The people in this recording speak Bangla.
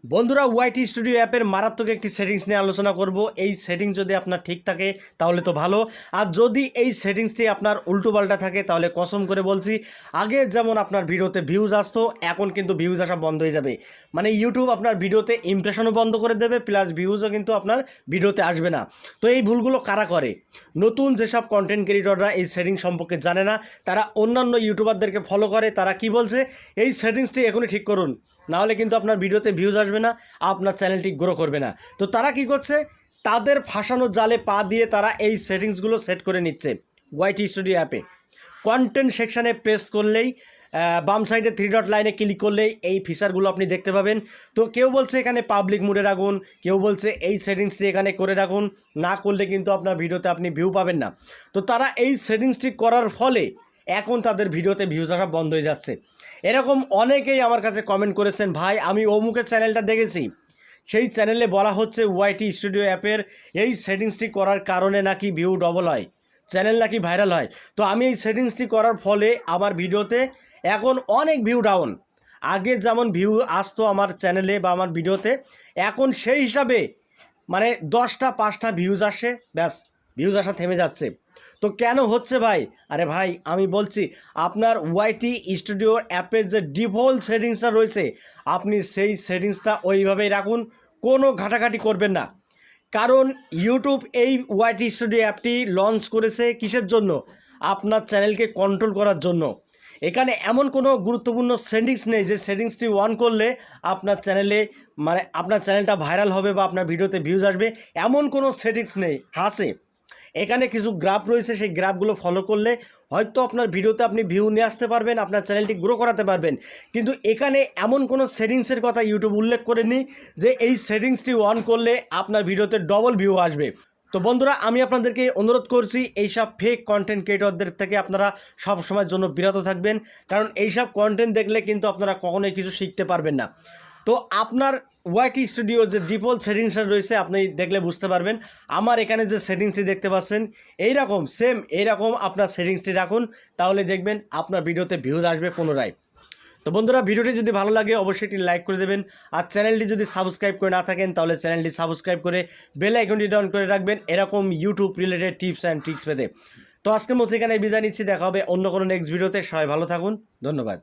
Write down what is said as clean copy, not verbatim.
বন্ধুরা ওয়াইটি স্টুডিও অ্যাপের মারাত্মক একটি সেটিংস নিয়ে আলোচনা করব। এই সেটিংস যদি আপনার ঠিক থাকে তাহলে তো ভালো, আর যদি এই সেটিংসটি আপনার উল্টোপাল্টা থাকে তাহলে কসম করে বলছি আগে যেমন আপনার ভিডিওতে ভিউজ আসতো এখন কিন্তু ভিউজ আসা বন্ধ হয়ে যাবে। মানে ইউটিউব আপনার ভিডিওতে ইমপ্রেশনও বন্ধ করে দেবে, প্লাস ভিউজও কিন্তু আপনার ভিডিওতে আসবে না। তো এই ভুলগুলো কারা করে? নতুন যেসব কন্টেন্ট ক্রিয়েটররা এই সেটিংস সম্পর্কে জানে না, তারা অন্যান্য ইউটিউবারদেরকে ফলো করে। তারা কি বলছে, এই সেটিংসটি এখনই ঠিক করুন, নাহলে কিন্তু আপনার ভিডিওতে ভিউজ আসবে না, আপনার চ্যানেলটি গ্রো করবে না। তো তারা কি করছে, তাদের ফাঁসানো জালে পা দিয়ে তারা এই সেটিংসগুলো সেট করে নিচ্ছে। ওয়াইটি স্টুডিও অ্যাপে কন্টেন্ট সেকশানে প্রেস করলেই বাম সাইডে 3 ডট লাইনে ক্লিক করলেই এই ফিচারগুলো আপনি দেখতে পাবেন। তো কেউ বলছে এখানে পাবলিক মুডে রাখুন, কেউ বলছে এই সেটিংসটি এখানে করে রাখুন, না করলে কিন্তু আপনার ভিডিওতে আপনি ভিউ পাবেন না। তো তারা এই সেটিংসটি করার ফলে এখন তাদের ভিডিওতে ভিউজ আসা বন্ধ হয়ে যাচ্ছে। এরকম অনেকেই আমার কাছে কমেন্ট করেছেন, ভাই আমি অমুকের চ্যানেলটা দেখেছি, সেই চ্যানেলে বলা হচ্ছে ওয়াইটি স্টুডিও অ্যাপের এই সেটিংসটি করার কারণে নাকি ভিউ ডবল হয়, চ্যানেল নাকি ভাইরাল হয়। তো আমি এই সেটিংসটি করার ফলে আমার ভিডিওতে এখন অনেক ভিউ ডাউন। আগে যেমন ভিউ আসতো আমার চ্যানেলে বা আমার ভিডিওতে, এখন সেই হিসাবে মানে 10টা 5টা ভিউজ আসে, ব্যাস ভিউজ আসা থেমে যাচ্ছে। তো কেন হচ্ছে ভাই? আরে ভাই আমি বলছি, আপনার ওয়াইটি স্টুডিও অ্যাপের যে ডিফল্ট সেটিংসটা রয়েছে আপনি সেই সেটিংসটা ওইভাবেই রাখুন, কোনো ঘাটাঘাটি করবেন না। কারণ ইউটিউব এই ওয়াইটি স্টুডিও অ্যাপটি লঞ্চ করেছে কিসের জন্য? আপনার চ্যানেলকে কন্ট্রোল করার জন্য। এখানে এমন কোনো গুরুত্বপূর্ণ সেটিংস নেই যে সেটিংসটি অন করলে আপনার চ্যানেলে মানে আপনার চ্যানেলটা ভাইরাল হবে বা আপনার ভিডিওতে ভিউজ আসবে, এমন কোনো সেটিংস নেই। আছে, এখানে কিছু গ্রাফ রয়েছে, সেই গ্রাফগুলো ফলো করলে হয়তো আপনার ভিডিওতে আপনি ভিউ নিয়ে আসতে পারবেন, আপনার চ্যানেলটি গ্রো করাতে পারবেন। কিন্তু এখানে এমন কোনো সেটিংসের কথা ইউটিউব উল্লেখ করেনি যে এই সেটিংসটি অন করলে আপনার ভিডিওতে ডবল ভিউ আসবে। তো বন্ধুরা, আমি আপনাদেরকে অনুরোধ করছি এইসব ফেক কন্টেন্ট ক্রিয়েটরদের থেকে আপনারা সব সময়ের জন্য বিরত থাকবেন, কারণ এইসব কন্টেন্ট দেখলে কিন্তু আপনারা কখনোই কিছু শিখতে পারবেন না। তো আপনার ওয়াইটি স্টুডিও যে ডিফল্ট সেটিংসটা রয়েছে আপনি দেখলে বুঝতে পারবেন। আমার এখানে যে সেটিংসটি দেখতে পাচ্ছেন এইরকম সেম এইরকম আপনার সেটিংসটি রাখুন, তাহলে দেখবেন আপনার ভিডিওতে ভিউজ আসবে পুনরায়। তো বন্ধুরা, ভিডিওটি যদি ভালো লাগে অবশ্যই একটি লাইক করে দেবেন, আর চ্যানেলটি যদি সাবস্ক্রাইব করে না থাকেন তাহলে চ্যানেলটি সাবস্ক্রাইব করে বেল আইকনটি অন করে রাখবেন এরকম YouTube related tips and tricks পেতে। তো আজকের মতো এখানে বিদায় নিচ্ছি, দেখা হবে অন্য কোনো নেক্সট ভিডিওতে। সবাই ভালো থাকুন, ধন্যবাদ।